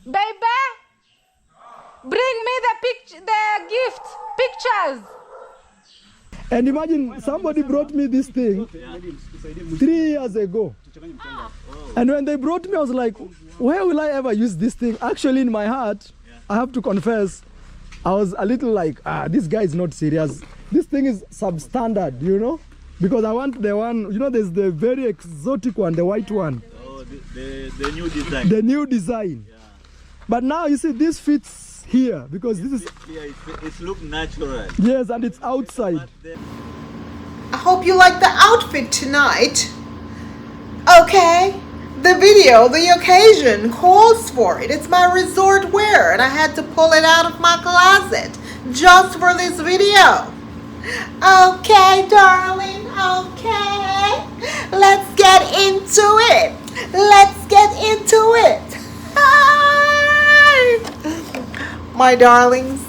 Baby, bring me the gift pictures. And imagine somebody brought me this thing 3 years ago. And when they brought me, I was like, where will I ever use this thing? Actually, in my heart, I have to confess, I was a little like, this guy is not serious. This thing is substandard, you know? Because I want the one, you know, there's the very exotic one, the white one. Oh, the new design. The new design. Yeah. But now, you see, this fits here because this is... Yeah, it looks natural. Yes, and it's outside. I hope you like the outfit tonight. Okay, the video, the occasion calls for it. It's my resort wear and I had to pull it out of my closet just for this video. Okay, darling, okay. Let's get into it. Let's get into it. Hi. My darlings.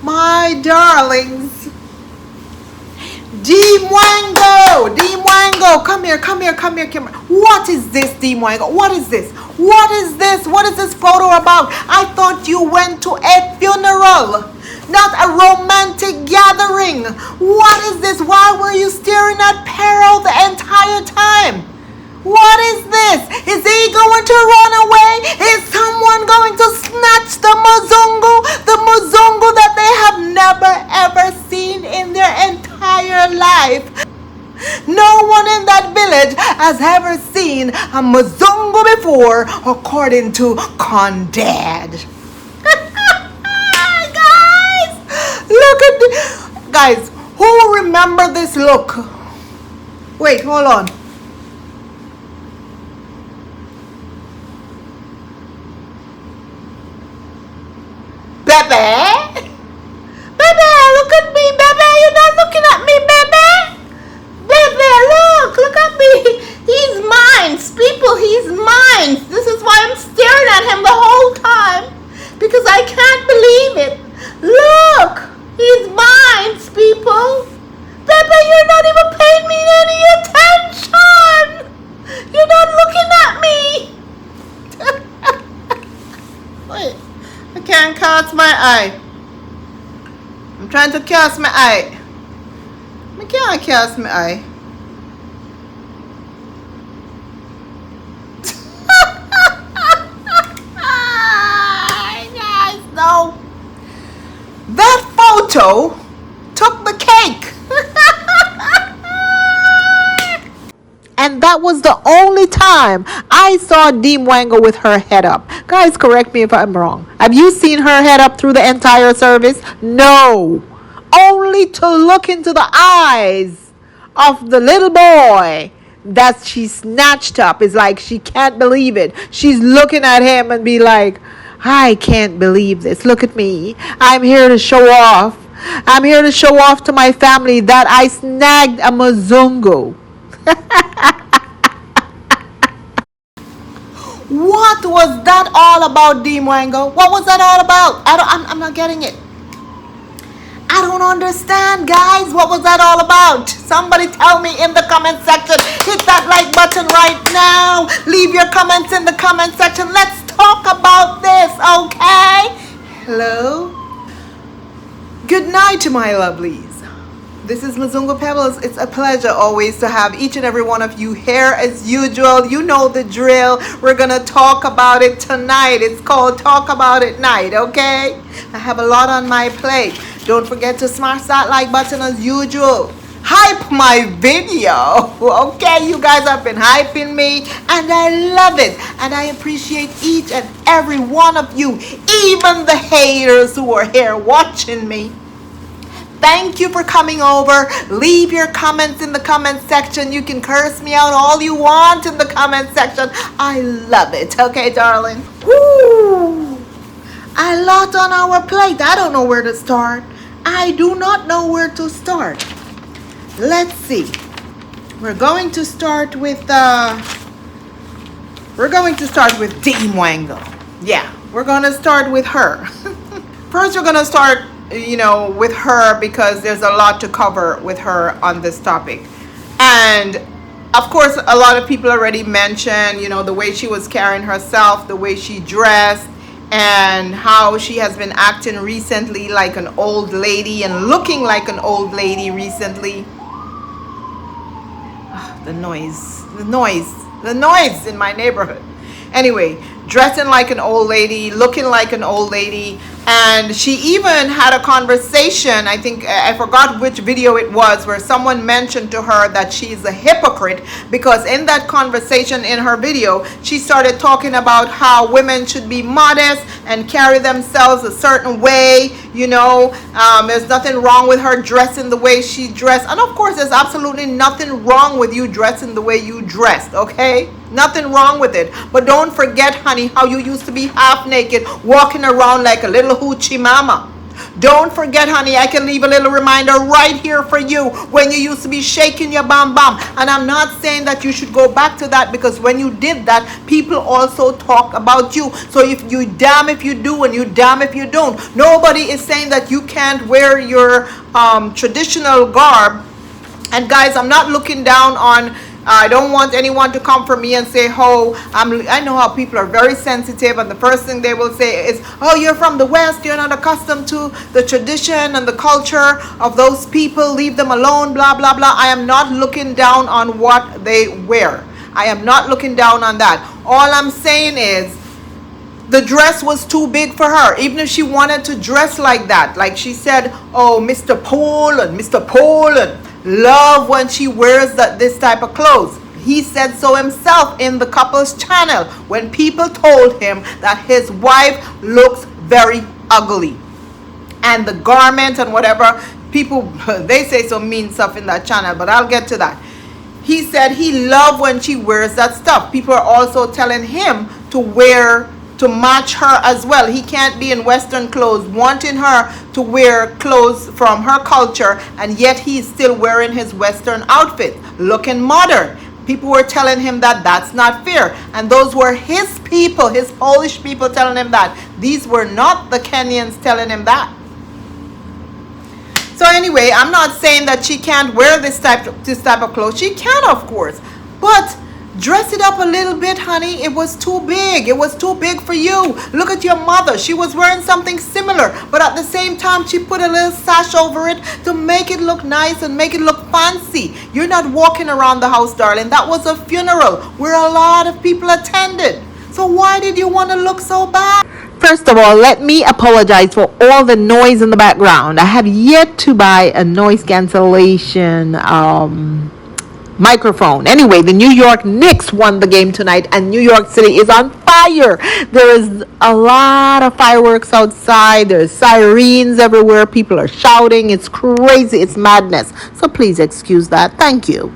My darlings. Dee Mwango! Dee Mwango! Come here, come here, come here, come here. What is this, Dee Mwango? What is this? What is this? What is this photo about? I thought you went to a funeral, not a romantic gathering. What is this? Why were you staring at Perro the entire time? What is this? Is he going to run away? Is someone going to snatch the mozongo that they have never ever seen in their entire life? No one in that village has ever seen a mozongo before, according to Condad. Guys, look at this. Guys, who remember this look? Wait, hold on. Bebe? Bebe, look at me, Bebe. You're not looking at me, Bebe. Bebe, look at me. He's mine, people, he's mine. This is why I'm staring at him the whole time. Because I can't believe it. Look, he's mine, people. Bebe, you're not even paying me any attention. You're not looking at me. Wait. I can't cast my eye. I'm trying to cast my eye. I can't cast my eye. Guys, no. That photo took the cake. And that was the only time I saw Dee Mwango with her head up. Guys, correct me if I'm wrong. Have you seen her head up through the entire service? No. Only to look into the eyes of the little boy that she snatched up. It's like she can't believe it. She's looking at him and be like, I can't believe this. Look at me. I'm here to show off. I'm here to show off to my family that I snagged a mozongo. What was that all about, Dee Mwango? What was that all about? I'm not getting it. I don't understand, guys. What was that all about? Somebody tell me in the comment section. Hit that like button right now. Leave your comments in the comment section. Let's talk about this, okay? Hello? Good night, my lovelies. This is Mzungu Pebbles. It's a pleasure always to have each and every one of you here as usual. You know the drill. We're going to talk about it tonight. It's called Talk About It Night, okay? I have a lot on my plate. Don't forget to smash that like button as usual. Hype my video, okay? You guys have been hyping me and I love it. And I appreciate each and every one of you, even the haters who are here watching me. Thank you for coming over. Leave your comments in the comment section. You can curse me out all you want in the comment section. I love it. Okay, darling? Woo! A lot on our plate. I don't know where to start. I do not know where to start. Let's see. We're going to start with Dee Mwango. Yeah, we're going to start with her. First, we're going to start with her because there's a lot to cover with her on this topic. And Of course, a lot of people already mentioned, you know, the way she was carrying herself, the way she dressed, and how she has been acting recently like an old lady and looking like an old lady recently. The noise in my neighborhood. Anyway, dressing like an old lady, looking like an old lady, and she even had a conversation, I think, I forgot which video it was, where someone mentioned to her that she's a hypocrite, because in that conversation in her video, she started talking about how women should be modest and carry themselves a certain way, you know, there's nothing wrong with her dressing the way she dressed, and of course there's absolutely nothing wrong with you dressing the way you dressed, okay? Nothing wrong with it. But don't forget, honey, how you used to be half naked, walking around like a little hoochie mama. Don't forget, honey, I can leave a little reminder right here for you when you used to be shaking your bum bum. And I'm not saying that you should go back to that, because when you did that, people also talk about you. So if you damn if you do and you damn if you don't. Nobody is saying that you can't wear your traditional garb. And guys, I'm not looking down on, I don't want anyone to come for me and say, oh, I know how people are very sensitive, and the first thing they will say is, oh, you're from the West, you're not accustomed to the tradition and the culture of those people, leave them alone, blah, blah, blah. I am not looking down on what they wear. I am not looking down on that. All I'm saying is, the dress was too big for her. Even if she wanted to dress like that, like she said, oh, Mr. Poland love when she wears this type of clothes. He said so himself in the couple's channel when people told him that his wife looks very ugly, and the garment and whatever, people, they say some mean stuff in that channel, but I'll get to that. He said he loved when she wears that stuff. People are also telling him to match her as well. He can't be in Western clothes, wanting her to wear clothes from her culture, and yet he's still wearing his Western outfit, looking modern. People were telling him that that's not fair, and those were his people, his Polish people telling him that. These were not the Kenyans telling him that. So anyway, I'm not saying that she can't wear this type of clothes. She can, of course, but dress it up a little bit, honey. It was too big. It was too big for you. Look at your mother. She was wearing something similar, but at the same time, she put a little sash over it to make it look nice and make it look fancy. You're not walking around the house, darling. That was a funeral where a lot of people attended. So why did you want to look so bad? First of all, let me apologize for all the noise in the background. I have yet to buy a noise cancellation microphone. Anyway, the New York Knicks won the game tonight, and New York City is on fire. There is a lot of fireworks outside. There's sirens everywhere. People are shouting. It's crazy. It's madness. So please excuse that. Thank you.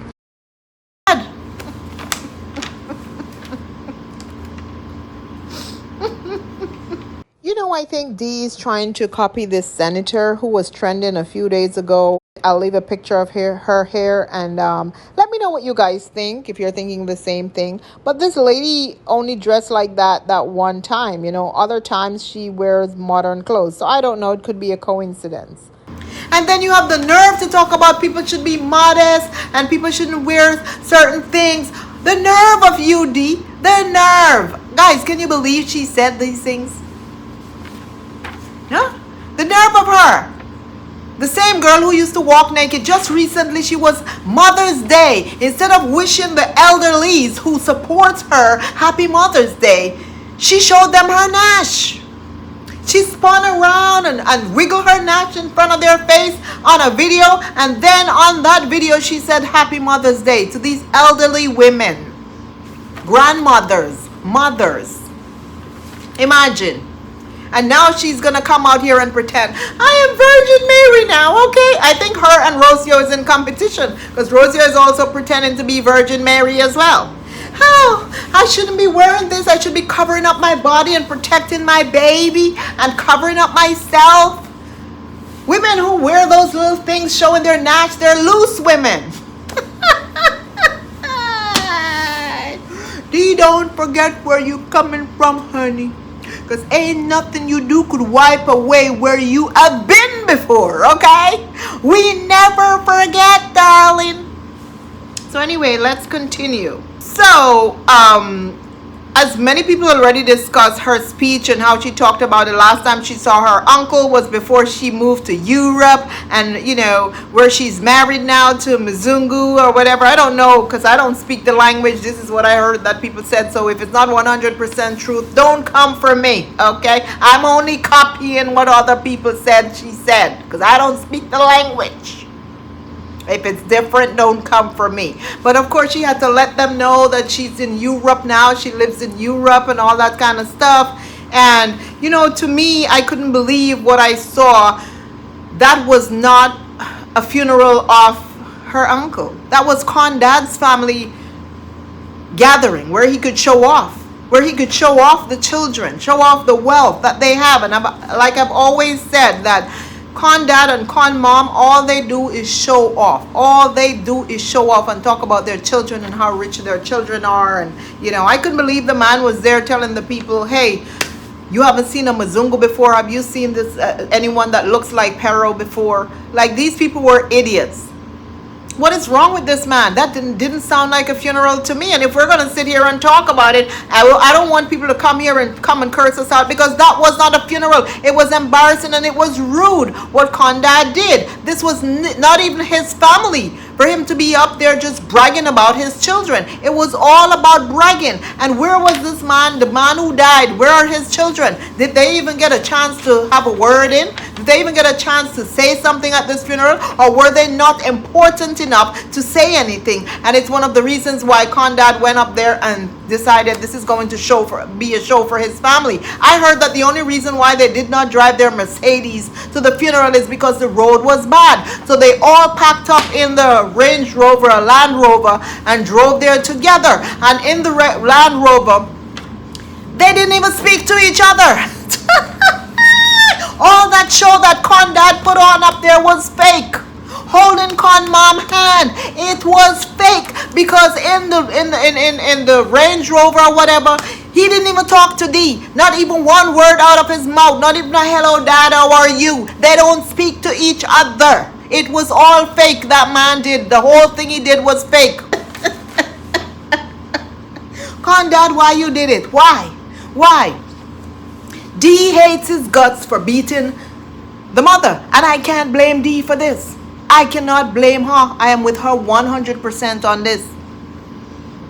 You know, I think Dee is trying to copy this senator who was trending a few days ago. I'll leave a picture of her hair, and let me know what you guys think, if you're thinking the same thing. But this lady only dressed like that one time, you know. Other times she wears modern clothes. So I don't know, it could be a coincidence. And then you have the nerve to talk about people should be modest and people shouldn't wear certain things. The nerve of you, Dee. The nerve. Guys, can you believe she said these things? Huh? The nerve of her. The same girl who used to walk naked, just recently she was Mother's Day. Instead of wishing the elderlies who supports her Happy Mother's Day, she showed them her nash. She spun around and wiggled her nash in front of their face on a video, and then on that video she said Happy Mother's Day to these elderly women, grandmothers, mothers. Imagine. And now she's going to come out here and pretend, I am Virgin Mary now, okay? I think her and Rocio is in competition, because Rocio is also pretending to be Virgin Mary as well. Oh, I shouldn't be wearing this. I should be covering up my body and protecting my baby and covering up myself. Women who wear those little things showing their nash, they're loose women. Dee, don't forget where you coming from, honey. Because ain't nothing you do could wipe away where you have been before, okay? We never forget, darling. So anyway, let's continue. So, as many people already discussed her speech and how she talked about the last time she saw her uncle was before she moved to Europe, and you know where she's married now to Mzungu or whatever. I don't know because I don't speak the language. This is what I heard that people said. So if it's not 100% truth, don't come for me, okay? I'm only copying what other people said she said because I don't speak the language. If it's different, don't come for me. But of course, she had to let them know that she's in Europe now. She lives in Europe and all that kind of stuff. And, you know, to me, I couldn't believe what I saw. That was not a funeral of her uncle. That was Condad's family gathering where he could show off. Where he could show off the children, show off the wealth that they have. And like I've always said, that Con Dad and Con Mom, all they do is show off. All they do is show off and talk about their children and how rich their children are. And, you know, I couldn't believe the man was there telling the people, hey, you haven't seen a Mzungu before? Have you seen this anyone that looks like Perro before? Like, these people were idiots. What is wrong with this man? That didn't sound like a funeral to me. And if we're going to sit here and talk about it, I don't want people to come here and come and curse us out, because that was not a funeral. It was embarrassing and it was rude what Condad did. This was not even his family. For him to be up there just bragging about his children. It was all about bragging. And where was this man, the man who died? Where are his children? Did they even get a chance to have a word in? Did they even get a chance to say something at this funeral? Or were they not important enough to say anything? And it's one of the reasons why Condad went up there and decided this is going to be a show for his family. I heard that the only reason why they did not drive their Mercedes to the funeral is because the road was bad. So they all packed up in the Range Rover, a Land Rover, and drove there together. And in the Land Rover, they didn't even speak to each other. All that show that Condad put on up there was fake. Holding Con Mom hand, it was fake, because in the Range Rover or whatever, he didn't even talk to Dee. Not even one word out of his mouth. Not even a hello dad, how are you? They don't speak to each other. It was all fake. That man did. The whole thing he did was fake. Condad, why you did it? Why? Why? Dee hates his guts for beating the mother. And I can't blame Dee for this. I cannot blame her. I am with her 100% on this.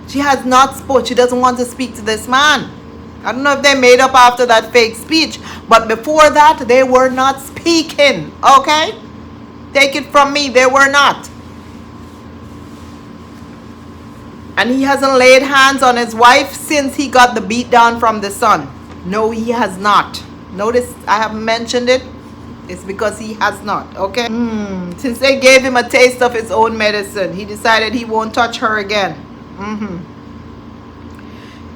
She has not spoken. She doesn't want to speak to this man. I don't know if they made up after that fake speech. But before that, they were not speaking. Okay? Take it from me. They were not. And he hasn't laid hands on his wife since he got the beat down from the son. No, he has not. Notice I haven't mentioned it. It's because he has not, okay? Since they gave him a taste of his own medicine, he decided he won't touch her again.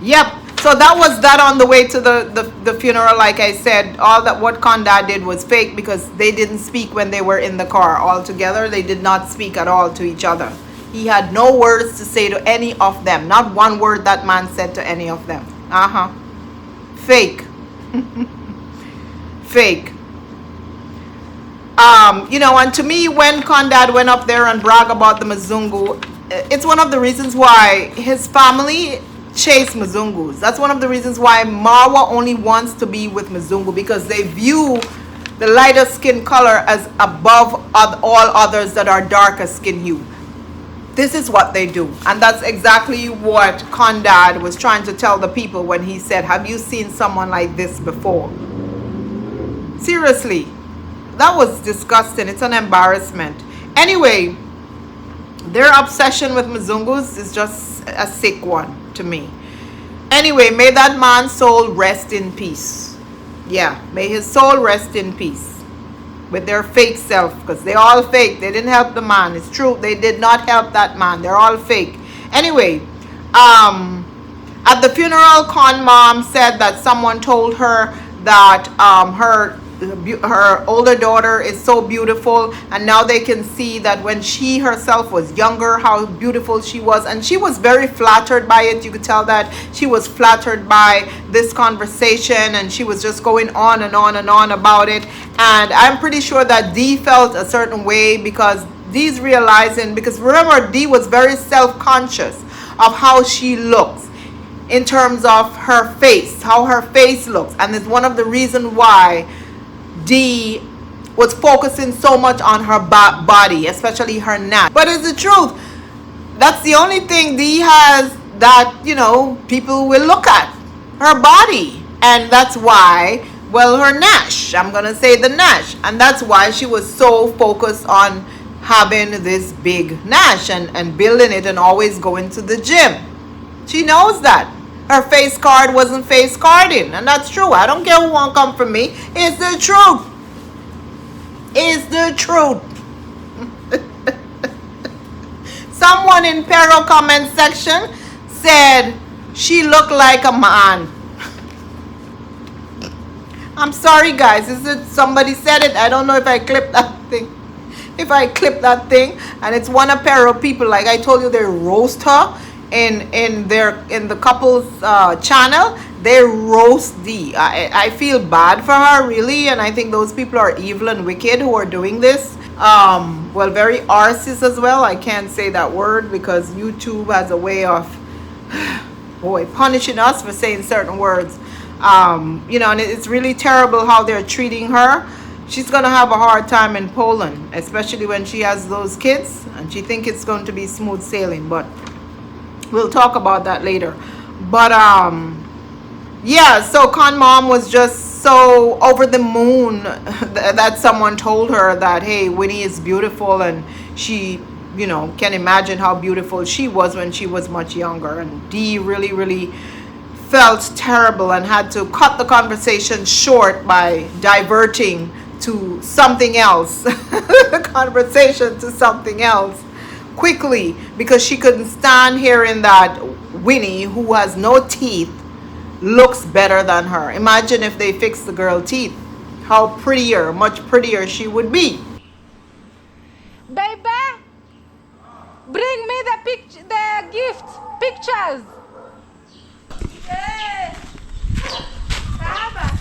Yep. So that was that on the way to the funeral. Like I said, all that what Condad did was fake, because they didn't speak when they were in the car all together. They did not speak at all to each other. He had no words to say to any of them. Not one word that man said to any of them. Fake. Fake. You know, and to me, when Condad went up there and brag about the Mzungu, it's one of the reasons why his family chase Mzungus. That's one of the reasons why Marwa only wants to be with Mzungu, because they view the lighter skin color as above all others that are darker skin hue. This is what they do. And that's exactly what Condad was trying to tell the people when he said, have you seen someone like this before? Seriously. That was disgusting. It's an embarrassment. Anyway, their obsession with Mzungus is just a sick one to me. Anyway, may that man's soul rest in peace. Yeah, may his soul rest in peace with their fake self, because they all fake. They didn't help the man. It's true. They did not help that man. They're all fake. Anyway, at the funeral, Con Mom said that someone told her that her older daughter is so beautiful, and now they can see that when she herself was younger, how beautiful she was. And she was very flattered by it. You could tell that she was flattered by this conversation, and she was just going on and on and on about it. And I'm pretty sure that Dee felt a certain way, because Dee's realizing, because remember, Dee was very self-conscious of how she looks in terms of her face, how her face looks. And it's one of the reasons why Dee was focusing so much on her body, especially her neck. But it's the truth. That's the only thing Dee has that, you know, people will look at. Her body. And that's why, well, her Nash. I'm going to say the Nash. And that's why she was so focused on having this big Nash and building it and always going to the gym. She knows that. Her face card wasn't face carding. And that's true. I don't care who won't come for me. It's the truth. It's the truth. Someone in Perro comment section said she looked like a man. I'm sorry, guys. Is it somebody said it? I don't know if I clipped that thing. If I clipped that thing, and it's one of Perro people. Like I told you, they roast her in the couple's channel. They roast Dee. I feel bad for her, really, and I think those people are evil and wicked who are doing this. Well, very Rcist as well. I can't say that word because YouTube has a way of punishing us for saying certain words. You know, and it's really terrible how they're treating her. She's gonna have a hard time in Poland, especially when she has those kids, and she thinks it's going to be smooth sailing. But we'll talk about that later. But yeah, so Con Mom was just so over the moon that someone told her that, hey, Winnie is beautiful, and she, you know, can imagine how beautiful she was when she was much younger. And Dee really felt terrible and had to cut the conversation short by diverting to something else. The conversation to something else quickly, because she couldn't stand hearing that Winnie, who has no teeth, looks better than her. Imagine if they fixed the girl teeth, how prettier, much prettier she would be. Baby, bring me the gift pictures. Yes. Baba,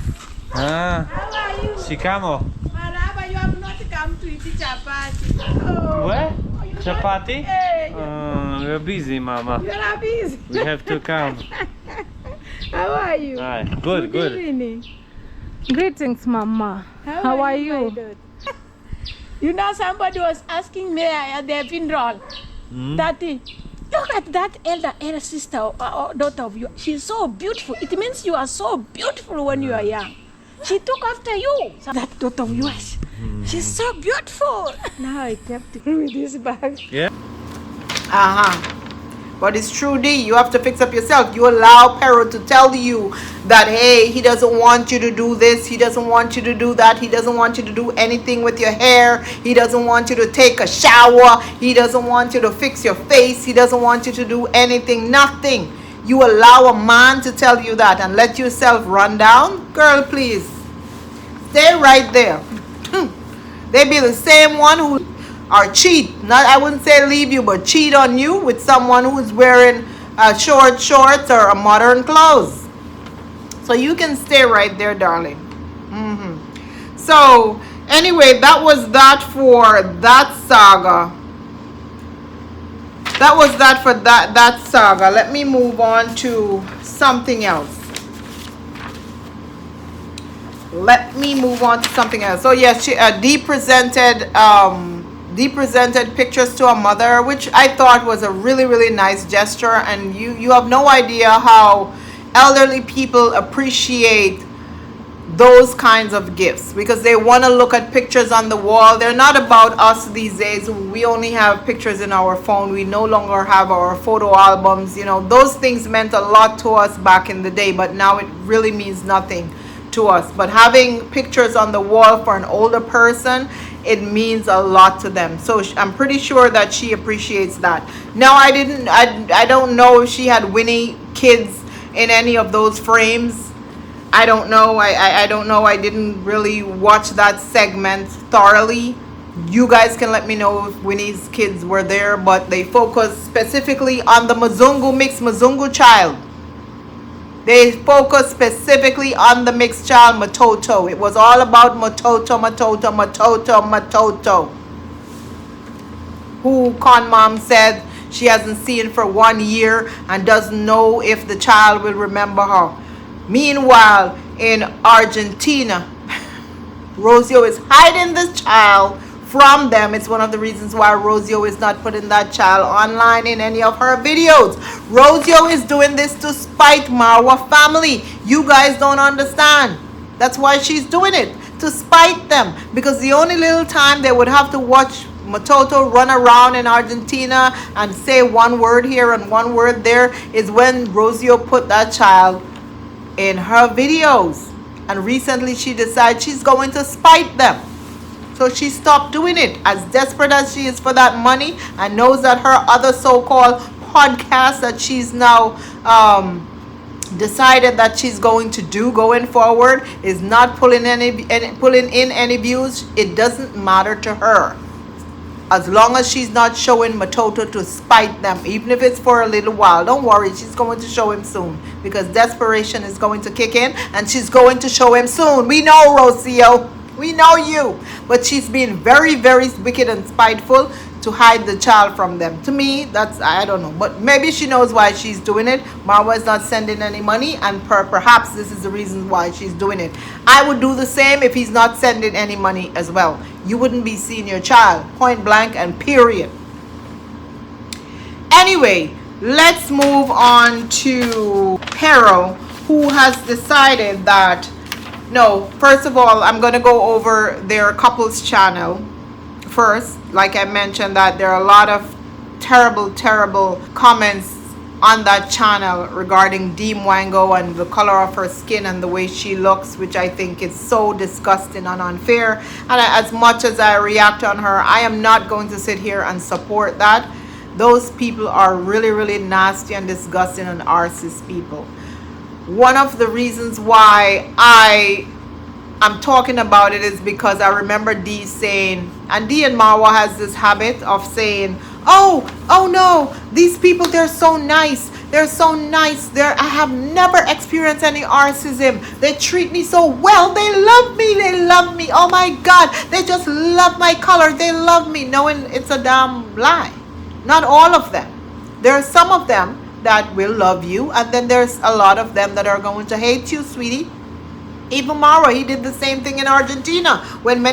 Ah, how are you? Shikamo. Marwa, you have not come to eat chapati. What? Chapati? Hey, We're busy, Mama. you are busy. We have to come. How are you? Hi. Good. evening. Greetings, Mama. How are you? You know, somebody was asking me at the funeral, Daddy, look at that elder sister or daughter of you. She's so beautiful. It means you are so beautiful when you are young. She took after you. So that daughter of yours, she's so beautiful. Now I kept it with this bag. Yeah. But it's true, Dee. You have to fix up yourself. You allow Perro to tell you that, hey, he doesn't want you to do this. He doesn't want you to do that. He doesn't want you to do anything with your hair. He doesn't want you to take a shower. He doesn't want you to fix your face. He doesn't want you to do anything, nothing. You allow a man to tell you that and let yourself run down? Girl, please. Stay right there. They be the same one who or cheat, not, I wouldn't say leave you, but cheat on you with someone who's wearing short shorts or a modern clothes. So you can stay right there, darling. So anyway, that was that for that saga. That was that for that saga. Let me move on to something else. So yes, Dee presented pictures to her mother, which I thought was a really nice gesture. And you have no idea how elderly people appreciate those kinds of gifts, because they want to look at pictures on the wall. They're not about us these days. We only have pictures in our phone. We no longer have our photo albums. You know, those things meant a lot to us back in the day, but now it really means nothing to us. But having pictures on the wall for an older person, it means a lot to them. So I'm pretty sure that she appreciates that. Now, I don't know if she had Winnie kids in any of those frames. I don't know. I don't know. I didn't really watch that segment thoroughly. You guys can let me know if Winnie's kids were there, but they focused specifically on the mixed Mzungu child. They focused specifically on the mixed child, Matoto. It was all about Matoto. who Con Mom said she hasn't seen for 1 year and doesn't know if the child will remember her. Meanwhile, in Argentina, Rosio is hiding this child from them. It's one of the reasons why Rosio is not putting that child online in any of her videos. Rosio is doing this to spite Marwa family. You guys don't understand. That's why she's doing it, to spite them, because the only little time they would have to watch Matoto run around in Argentina and say one word here and one word there is when Rosio put that child in her videos. And recently she decided she's going to spite them. So she stopped doing it. As desperate as she is for that money, and knows that her other so-called podcast that she's now decided that she's going to do going forward is not pulling in any views, it doesn't matter to her. As long as she's not showing Matoto to spite them, even if it's for a little while, don't worry, she's going to show him soon, because desperation is going to kick in and she's going to show him soon. We know, Rosio, we know you, but she's being very, very wicked and spiteful to hide the child from them. To me, that's, I don't know, but maybe she knows why she's doing it. Marwa is not sending any money, and perhaps this is the reason why she's doing it. I would do the same if he's not sending any money as well. You wouldn't be seeing your child, point blank and period. Anyway, let's move on to Perro, who has decided that, no, first of all, I'm going to go over their couples channel first. Like I mentioned, that there are a lot of terrible comments on that channel regarding Dee Mwango and the color of her skin and the way she looks, which I think is so disgusting and unfair. And as much as I react on her, I am not going to sit here and support that. Those people are really, really nasty and disgusting and racist people. One of the reasons why I'm talking about it is because I remember Dee saying, and Dee and Marwa has this habit of saying, oh no, these people, they're so nice, I have never experienced any racism, they treat me so well, they love me, oh my God, they just love my color, they love me, knowing it's a damn lie. Not all of them. There are some of them that will love you, and then there's a lot of them that are going to hate you, sweetie. Even Marwa, he did the same thing in Argentina, when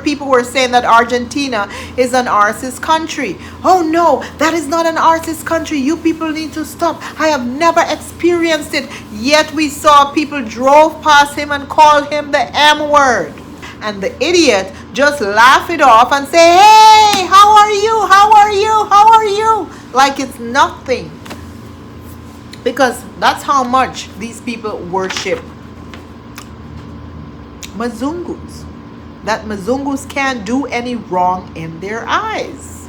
people were saying that Argentina is an racist country. Oh no, that is not an racist country. You people need to stop. I have never experienced it. Yet we saw people drove past him and called him the M word. And the idiot just laugh it off and say, hey, how are you? How are you? How are you? Like it's nothing. Because that's how much these people worship Mazungus, that Mazungus can't do any wrong in their eyes,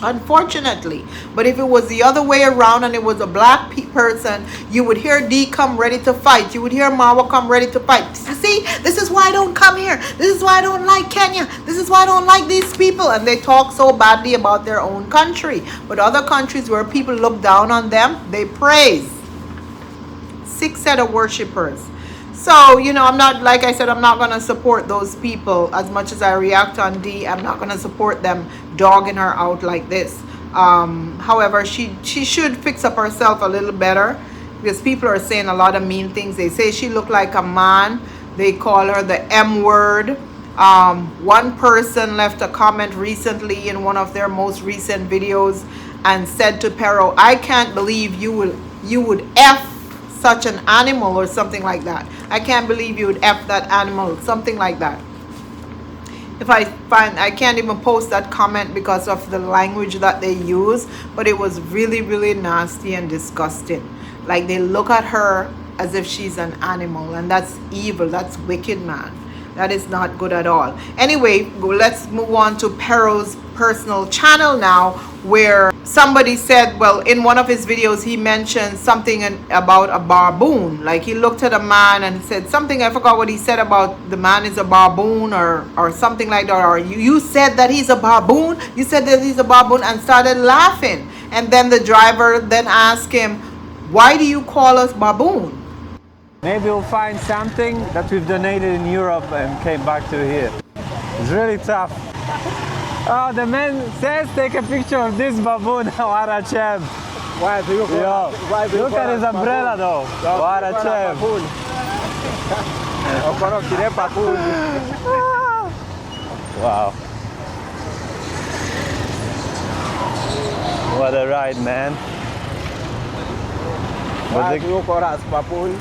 unfortunately. But if it was the other way around and it was a black person, you would hear Dee come ready to fight, you would hear Marwa come ready to fight. You see, this is why I don't come here, this is why I don't like Kenya, this is why I don't like these people. And they talk so badly about their own country, but other countries where people look down on them, they praise. Sick set of worshippers. So, you know, I'm not, like I said, I'm not going to support those people. As much as I react on Dee, I'm not going to support them dogging her out like this. However, she should fix up herself a little better, because people are saying a lot of mean things. They say she looked like a man. They call her the M word. One person left a comment recently in one of their most recent videos and said to Perro, I can't believe you would F such an animal, or something like that. I can't believe you would F that animal, something like that. If I can't even post that comment because of the language that they use, but it was really, really nasty and disgusting. Like they look at her as if she's an animal, and that's evil, that's wicked, man. That is not good at all. Anyway, let's move on to Perro's personal channel now, where somebody said, well, in one of his videos, he mentioned something about a baboon. Like he looked at a man and said something, I forgot what he said about the man is a baboon or something like that. Or you said that he's a baboon? You said that he's a baboon, and started laughing. And then the driver then asked him, why do you call us baboon? Maybe we'll find something that we've donated in Europe and came back to here. It's really tough. Oh, the man says take a picture of this baboon. What a champ. Why do you call Yo, why do you look at his umbrella though. What a champ. Wow. What a ride, man. Why do you call us baboon?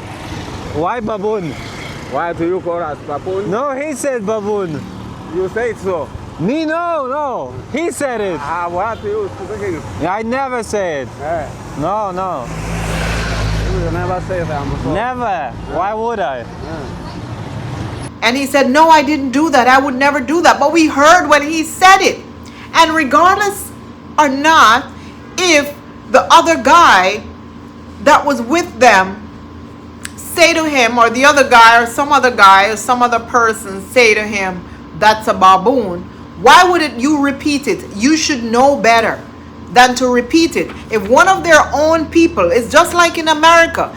Why baboon? Why do you call us baboon? No, he said baboon. You say so. Me, no. He said it. What do you speaking? I never said. Eh, No. you never say that before. Never. Why would I? And he said, no, I didn't do that. I would never do that. But we heard when he said it. And regardless or not, if the other guy that was with them say to him, or the other guy or some other person say to him, that's a baboon, why wouldn't you repeat it? You should know better than to repeat it. If one of their own people, it's just like in America,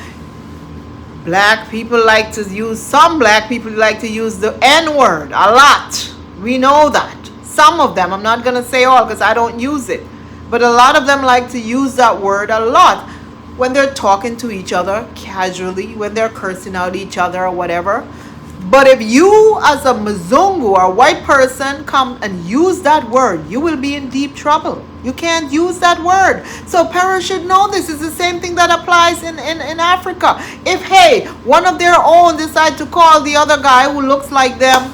some black people like to use the N-word a lot. We know that. Some of them, I'm not going to say all because I don't use it, but a lot of them like to use that word a lot when they're talking to each other casually, when they're cursing out each other or whatever. But if you as a Mzungu or white person come and use that word, you will be in deep trouble. You can't use that word. So Perro should know this. It's the same thing that applies in Africa. If, hey, one of their own decide to call the other guy who looks like them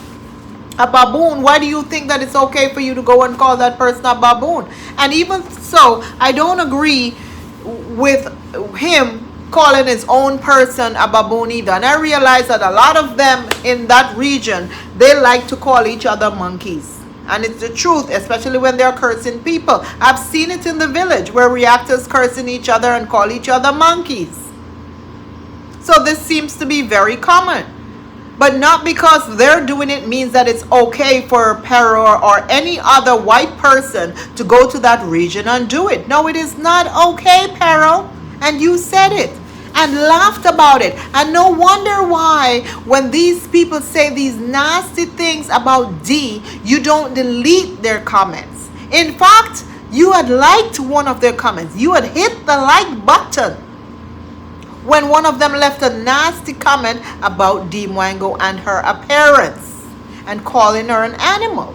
a baboon, why do you think that it's okay for you to go and call that person a baboon? And even so, I don't agree with him calling his own person a baboon either. And I realize that a lot of them in that region, they like to call each other monkeys. And it's the truth, especially when they're cursing people. I've seen it in the village where reactors cursing each other and call each other monkeys. So this seems to be very common. But not because they're doing it means that it's okay for Perro or any other white person to go to that region and do it. No, it is not okay, Perro. And you said it and laughed about it. And no wonder why when these people say these nasty things about Dee, you don't delete their comments. In fact, you had liked one of their comments. You had hit the like button when one of them left a nasty comment about Dee Mwango and her appearance and calling her an animal.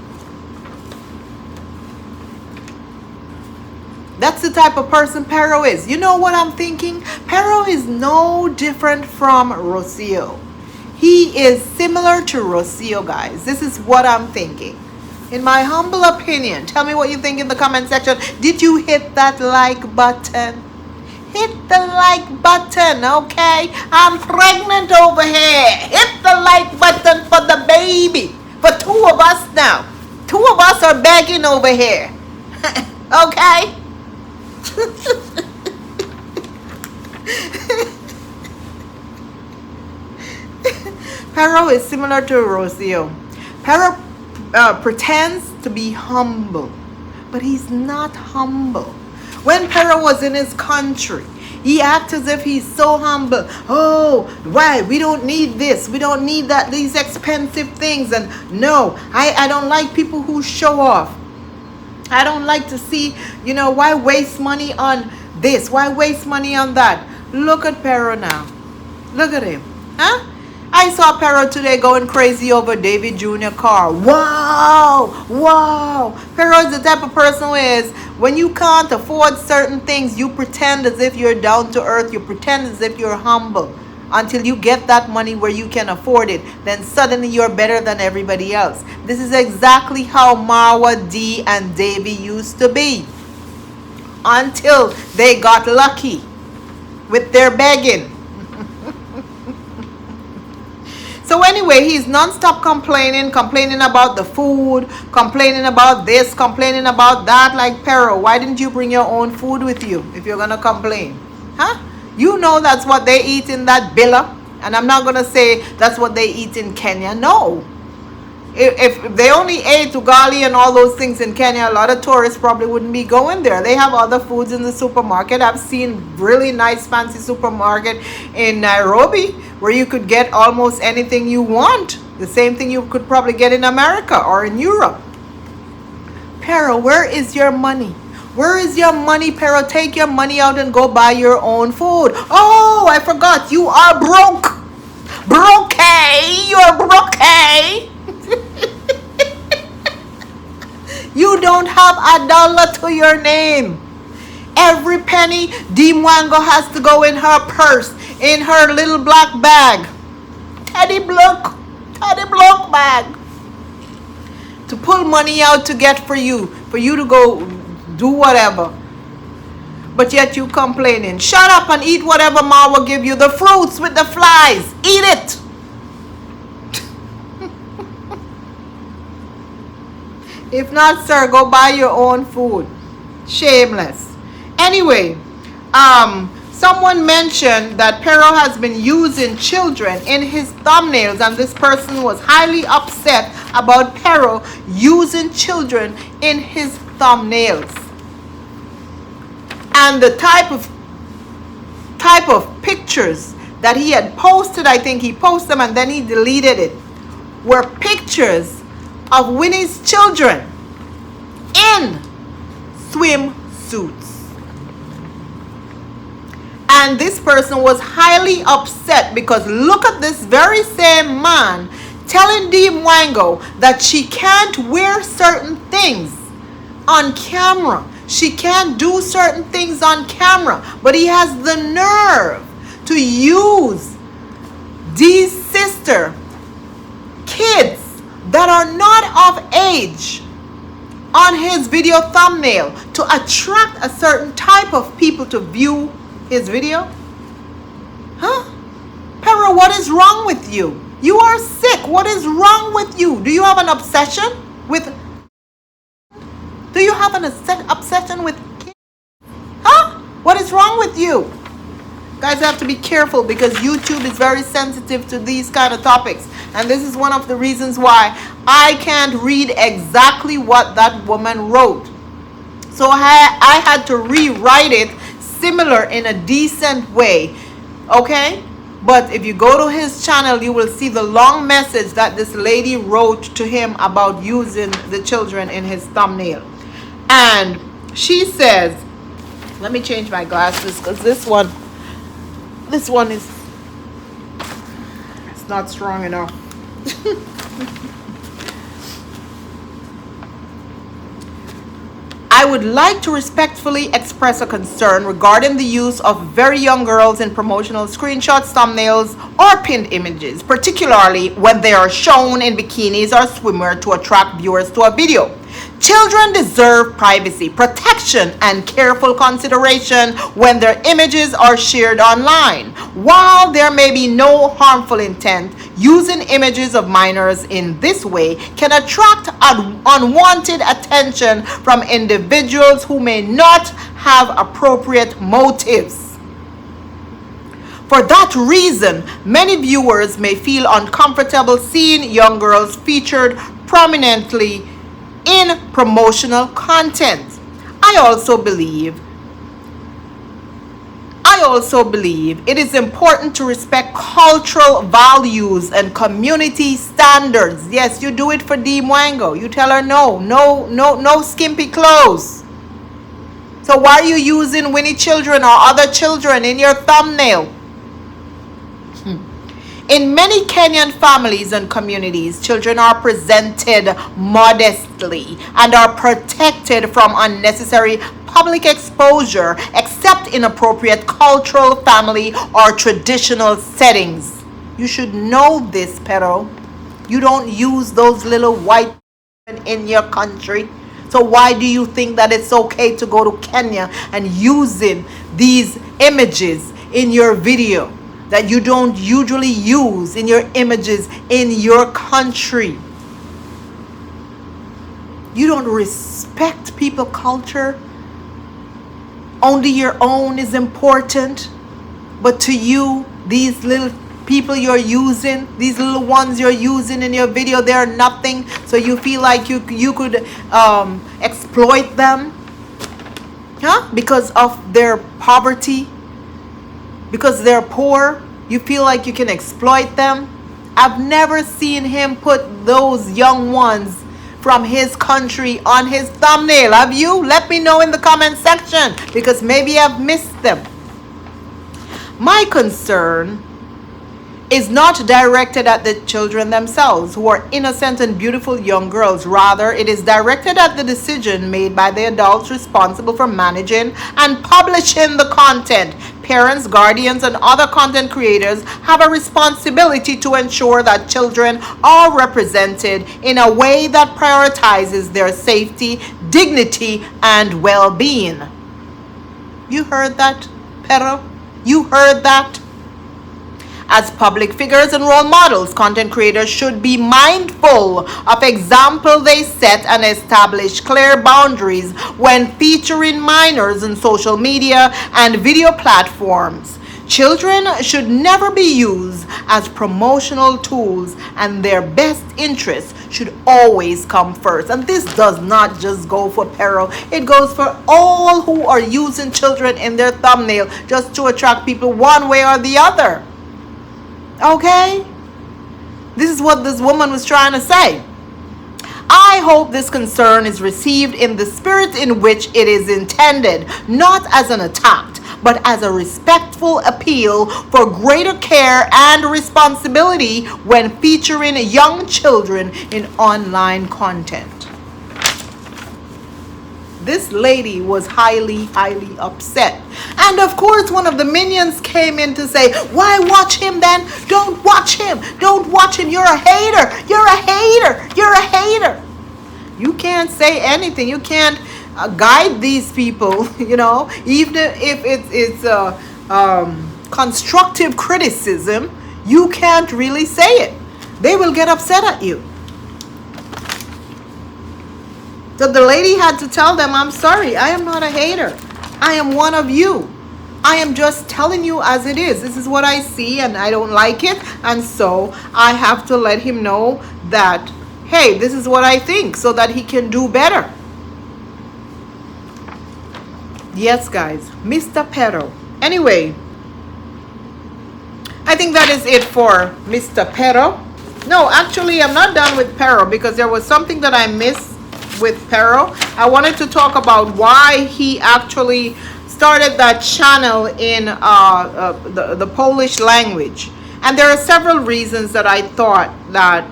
That's the type of person Perro is. You know what I'm thinking? Perro is no different from Rocio. He is similar to Rocio, guys. This is what I'm thinking. In my humble opinion, tell me what you think in the comment section. Did you hit that like button? Hit the like button, okay? I'm pregnant over here. Hit the like button for the baby. For two of us now. Two of us are begging over here. Okay? Perro is similar to Rocio. Perro pretends to be humble, but he's not humble. When Perro was in his country, he acts as if he's so humble. Oh, why? We don't need this. We don't need that. These expensive things. And no, I don't like people who show off. I don't like to see, why waste money on this? Why waste money on that? Look at Perro now. Look at him. Huh? I saw Perro today going crazy over David Jr. car. Wow. Perro is the type of person who is, when you can't afford certain things, you pretend as if you're down to earth. You pretend as if you're humble. Until you get that money where you can afford it, then suddenly you're better than everybody else. This is exactly how Marwa, Dee, and Davy used to be. Until they got lucky with their begging. So anyway, he's non-stop complaining about the food, complaining about this, complaining about that, like Perro. Why didn't you bring your own food with you if you're going to complain? Huh? You know that's what they eat in that villa. And I'm not going to say that's what they eat in Kenya. No. If they only ate ugali and all those things in Kenya, a lot of tourists probably wouldn't be going there. They have other foods in the supermarket. I've seen really nice fancy supermarket in Nairobi where you could get almost anything you want. The same thing you could probably get in America or in Europe. Perro, where is your money? Where is your money, Perro? Take your money out and go buy your own food. Oh, I forgot. You are broke. Broke. You're broke. You don't have $1 to your name. Every penny, Dee Mwango has to go in her purse, in her little black bag. Teddy block bag. To pull money out to get for you to go do whatever. But yet you complaining. Shut up and eat whatever Marwa give you. The fruits with the flies. Eat it. If not, sir, go buy your own food. Shameless. Anyway, someone mentioned that Perro has been using children in his thumbnails, and this person was highly upset about Perro using children in his thumbnails. And the type of pictures that he had posted, I think he posted them and then he deleted it, were pictures of Winnie's children in swimsuits. And this person was highly upset because look at this very same man telling Dee Mwango that she can't wear certain things on camera. She can't do certain things on camera. But he has the nerve to use Dee's sister, kids that are not of age, on his video thumbnail to attract a certain type of people to view his video? Huh? Perro, what is wrong with you? You are sick. What is wrong with you? Do you have an obsession with... Do you have an obsession with kids? Huh? What is wrong with you? Guys have to be careful because YouTube is very sensitive to these kind of topics. And this is one of the reasons why I can't read exactly what that woman wrote. So I had to rewrite it similar in a decent way. Okay? But if you go to his channel, you will see the long message that this lady wrote to him about using the children in his thumbnail. And she says, let me change my glasses because this one is, it's not strong enough. I would like to respectfully express a concern regarding the use of very young girls in promotional screenshots, thumbnails, or pinned images, particularly when they are shown in bikinis or swimwear to attract viewers to a video. Children deserve privacy, protection, and careful consideration when their images are shared online. While there may be no harmful intent, using images of minors in this way can attract unwanted attention from individuals who may not have appropriate motives. For that reason, many viewers may feel uncomfortable seeing young girls featured prominently in promotional content. I also believe it is important to respect cultural values and community standards. Yes, you do it for Dee Mwango. You tell her no skimpy clothes. So why are you using Winnie children or other children in your thumbnail? In many Kenyan families and communities, children are presented modestly and are protected from unnecessary public exposure, except in appropriate cultural, family, or traditional settings. You should know this, Perro. You don't use those little white in your country. So why do you think that it's okay to go to Kenya and using these images in your video that you don't usually use in your images in your country? You don't respect people's culture. Only your own is important. But to you, these little people you're using, these little ones you're using in your video, they're nothing. So you feel like you could exploit them, huh? Because of their poverty. Because they're poor, you feel like you can exploit them. I've never seen him put those young ones from his country on his thumbnail. Have you? Let me know in the comment section, because maybe I've missed them. My concern is not directed at the children themselves, who are innocent and beautiful young girls. Rather, it is directed at the decision made by the adults responsible for managing and publishing the content. Parents, guardians, and other content creators have a responsibility to ensure that children are represented in a way that prioritizes their safety, dignity, and well-being. You heard that, Perro? You heard that? As public figures and role models, content creators should be mindful of example they set and establish clear boundaries when featuring minors in social media and video platforms. Children should never be used as promotional tools, and their best interests should always come first. And this does not just go for Perro. It goes for all who are using children in their thumbnail just to attract people one way or the other. Okay? This is what this woman was trying to say. I hope this concern is received in the spirit in which it is intended, not as an attack, but as a respectful appeal for greater care and responsibility when featuring young children in online content. This lady was highly upset. And of course, one of the minions came in to say, why watch him then? Don't watch him. Don't watch him. You're a hater. You're a hater. You're a hater. You can't say anything. You can't guide these people, you know, even if it's constructive criticism. You can't really say it. They will get upset at you. So the lady had to tell them, I'm sorry, I am not a hater. I am one of you. I am just telling you as it is. This is what I see and I don't like it. And so I have to let him know that, hey, this is what I think, so that he can do better. Yes, guys, Mr. Perro. Anyway, I think that is it for Mr. Perro. No, actually, I'm not done with Perro, because there was something that I missed with Perro. I wanted to talk about why he actually started that channel in the Polish language. And there are several reasons that I thought that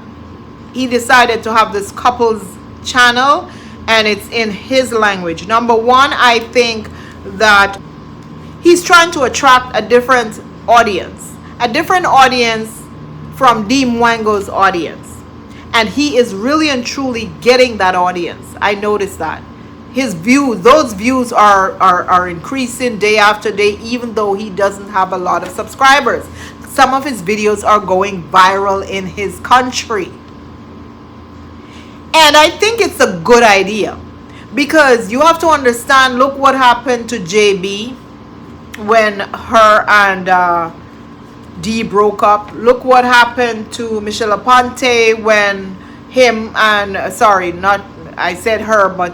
he decided to have this couple's channel and it's in his language. Number one, I think that he's trying to attract a different audience from Dee Mwango's audience. And he is really and truly getting that audience. I noticed that. His views, those views are increasing day after day, even though he doesn't have a lot of subscribers. Some of his videos are going viral in his country. And I think it's a good idea, because you have to understand, look what happened to JB when her and Dee broke up. Look what happened to Michelle Aponte when him and, sorry, not, I said her, but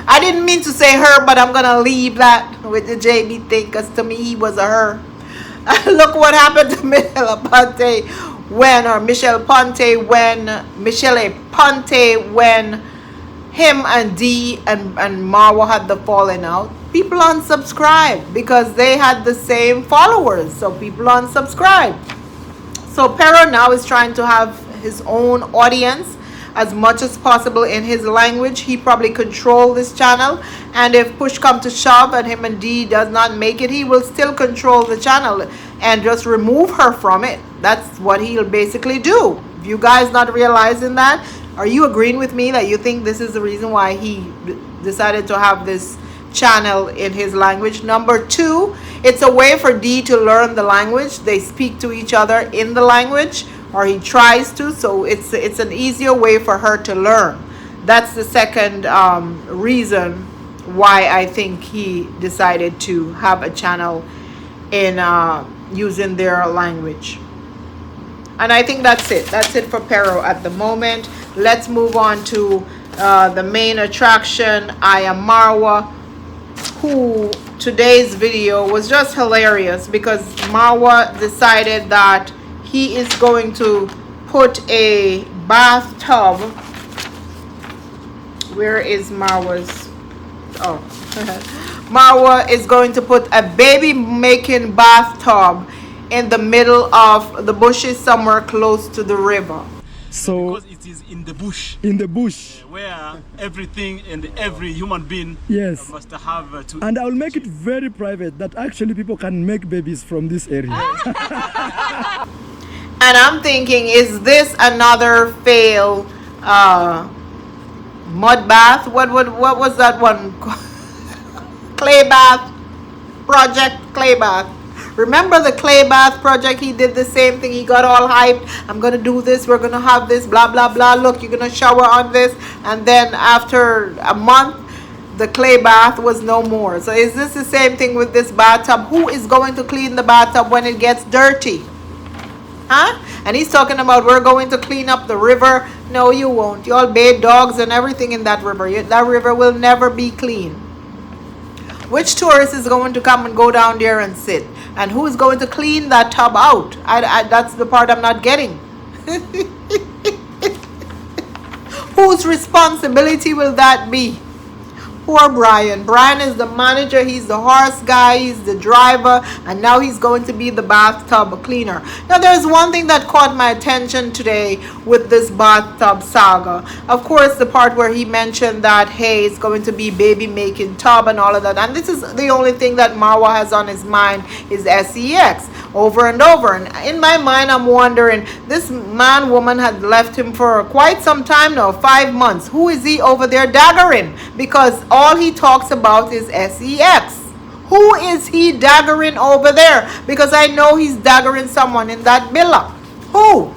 I didn't mean to say her, but I'm gonna leave that with the JB thing, because to me he was a her. Look what happened to Michelle Aponte when him and Dee and Marwa had the falling out. People unsubscribed because they had the same followers, so people unsubscribed. So Perro now is trying to have his own audience as much as possible in his language. He probably control this channel, and if push come to shove and him and Dee does not make it, he will still control the channel and just remove her from it. That's what he'll basically do. If you guys not realizing that, are you agreeing with me that you think this is the reason why he decided to have this channel in his language? Number two, it's a way for Dee to learn the language. They speak to each other in the language, or he tries to, so it's an easier way for her to learn. That's the second reason why I think he decided to have a channel in using their language. And I think that's it for Perro at the moment. Let's move on to the main attraction, Marwa, who today's video was just hilarious, because Marwa decided that he is going to put a bathtub. Where is Marwa's? Oh. Marwa is going to put a baby making bathtub in the middle of the bushes somewhere close to the river. So because it is in the bush, in the bush, where everything and every human being yes, must have to. and I'll make it very private that actually people can make babies from this area. And I'm thinking, is this another failed mud bath? What was that one? Clay bath project. Clay bath. Remember the clay bath project? He did the same thing. He got all hyped. I'm gonna do this. We're gonna have this. Blah blah blah. Look, you're gonna shower on this, and then after a month, the clay bath was no more. So is this the same thing with this bathtub? Who is going to clean the bathtub when it gets dirty? Huh? And he's talking about we're going to clean up the river. No, you won't. You all bathe dogs and everything in that river. That river will never be clean. Which tourist is going to come and go down there and sit? And who is going to clean that tub out? That's the part I'm not getting. Whose responsibility will that be? Poor Brian. Brian is the manager. He's the horse guy. He's the driver. And now he's going to be the bathtub cleaner. Now, there's one thing that caught my attention today with this bathtub saga. Of course, the part where he mentioned that, hey, it's going to be baby making tub and all of that. And this is the only thing that Marwa has on his mind is sex over and over. And in my mind, I'm wondering, this woman had left him for quite some time now, 5 months. Who is he over there daggering? Because all he talks about is sex. Who is he daggering over there? Because I know he's daggering someone in that villa. Who?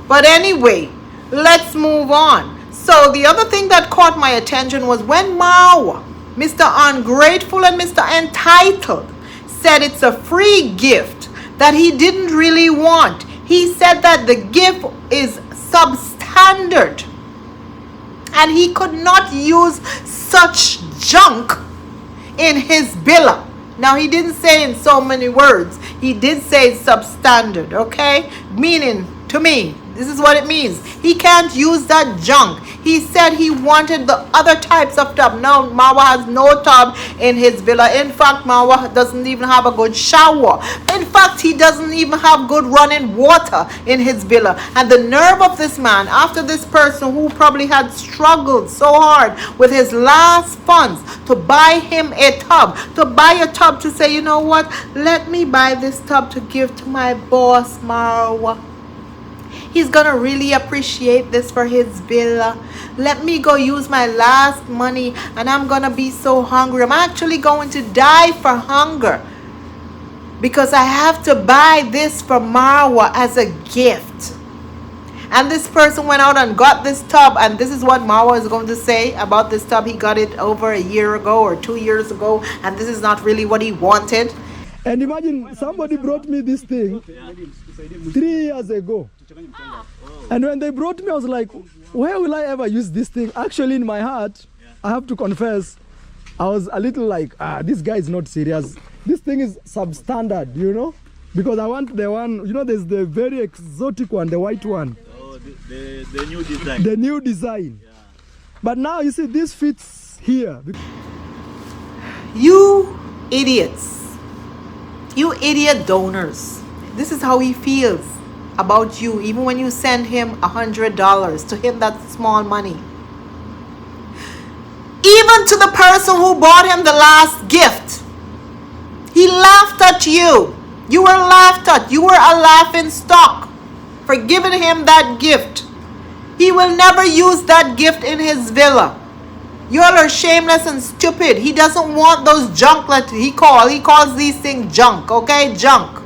But anyway, let's move on. So the other thing that caught my attention was when Marwa, Mr. Ungrateful and Mr. Entitled, said it's a free gift that he didn't really want. He said that the gift is substandard and he could not use such junk in his villa. Now, he didn't say in so many words. He did say substandard, okay? Meaning, to me, this is what it means. He can't use that junk. He said he wanted the other types of tub. Now, Marwa has no tub in his villa. In fact, Marwa doesn't even have a good shower. In fact, he doesn't even have good running water in his villa. And the nerve of this man, after this person who probably had struggled so hard with his last funds to buy him a tub, to say, you know what, let me buy this tub to give to my boss, Marwa. He's gonna really appreciate this for his villa. Let me go use my last money and I'm gonna be so hungry. I'm actually going to die for hunger because I have to buy this for Marwa as a gift. And this person went out and got this tub, and this is what Marwa is going to say about this tub. He got it over a year ago or 2 years ago, and this is not really what he wanted. And imagine somebody brought me this thing 3 years ago. And when they brought me, I was like, where will I ever use this thing? Actually, in my heart, I have to confess, I was a little like, this guy is not serious. This thing is substandard, you know? Because I want the one, you know, there's the very exotic one, the white one. Oh, the new design. The new design. Yeah. But now, you see, this fits here. You idiots. You idiot donors. This is how he feels about you, even when you send him $100. To him, that's small money. Even to the person who bought him the last gift, he laughed at you. You were laughed at. You were a laughing stock for giving him that gift. He will never use that gift in his villa. You all are shameless and stupid. He doesn't want those junk that he calls these things junk, okay? Junk.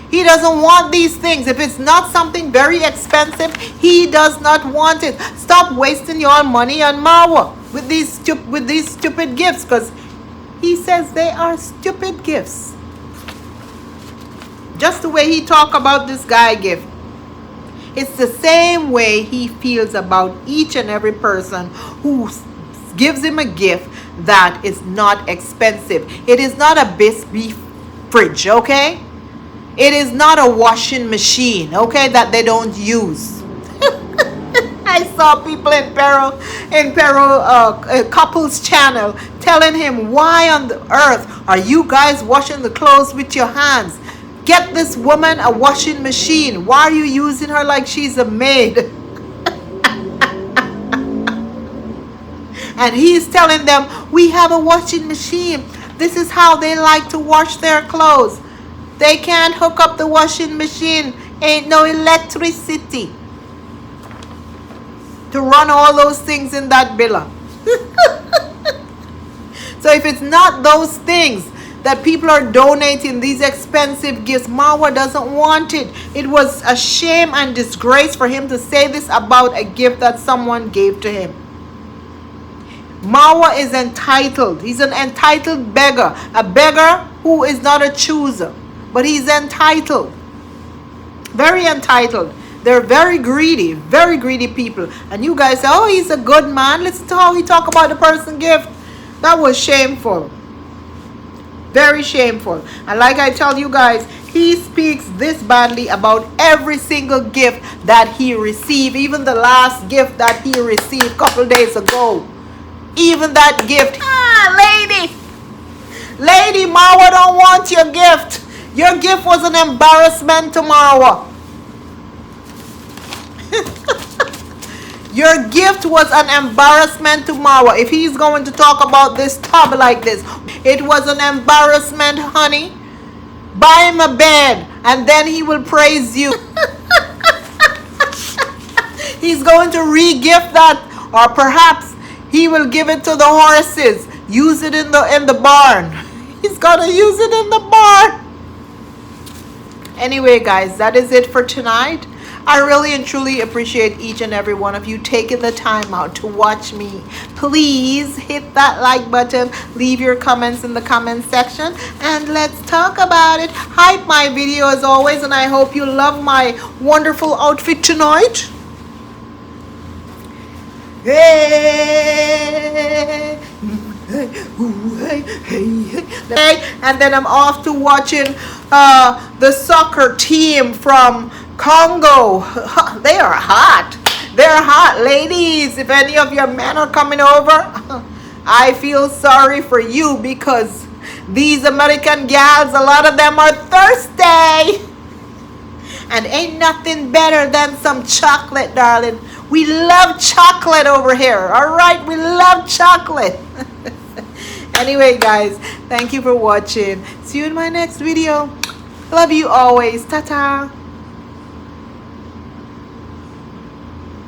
He doesn't want these things. If it's not something very expensive, he does not want it. Stop wasting your money on Marwa with these stupid gifts, because he says they are stupid gifts. Just the way he talk about this guy gift. It's the same way he feels about each and every person who gives him a gift that is not expensive. It is not a beef fridge, okay? It is not a washing machine, okay, that they don't use. I saw people in Perro couples channel telling him, why on the earth are you guys washing the clothes with your hands? Get this woman a washing machine. Why are you using her like she's a maid? And he's telling them, we have a washing machine. This is how they like to wash their clothes. They can't hook up the washing machine. Ain't no electricity to run all those things in that villa. So if it's not those things that people are donating, these expensive gifts, Marwa doesn't want it. It was a shame and disgrace for him to say this about a gift that someone gave to him. Marwa is entitled. He's an entitled beggar. A beggar who is not a chooser. But he's entitled. Very entitled. They're very greedy people. And you guys say, oh, he's a good man. Listen to how he talk about the person gift. That was shameful. Very shameful. And like I tell you guys, he speaks this badly about every single gift that he received. Even the last gift that he received a couple days ago. Even that gift. Lady, Marwa don't want your gift. Your gift was an embarrassment to Marwa. Your gift was an embarrassment to Marwa. If he's going to talk about this tub like this, it was an embarrassment, honey. Buy him a bed and then he will praise you. He's going to re-gift that, or perhaps he will give it to the horses. Use it in the barn. He's gonna use it in the barn. Anyway, guys, that is it for tonight. I really and truly appreciate each and every one of you taking the time out to watch me. Please hit that like button. Leave your comments in the comment section. And let's talk about it. Hype my video as always. And I hope you love my wonderful outfit tonight. Hey, and then I'm off to watching the soccer team from Congo. They are hot. They're hot, ladies. If any of your men are coming over, I feel sorry for you, because these American gals, a lot of them are thirsty. And ain't nothing better than some chocolate, darling. We love chocolate over here. All right, we love chocolate. Anyway, guys, thank you for watching. See you in my next video. Love you always. Ta-ta.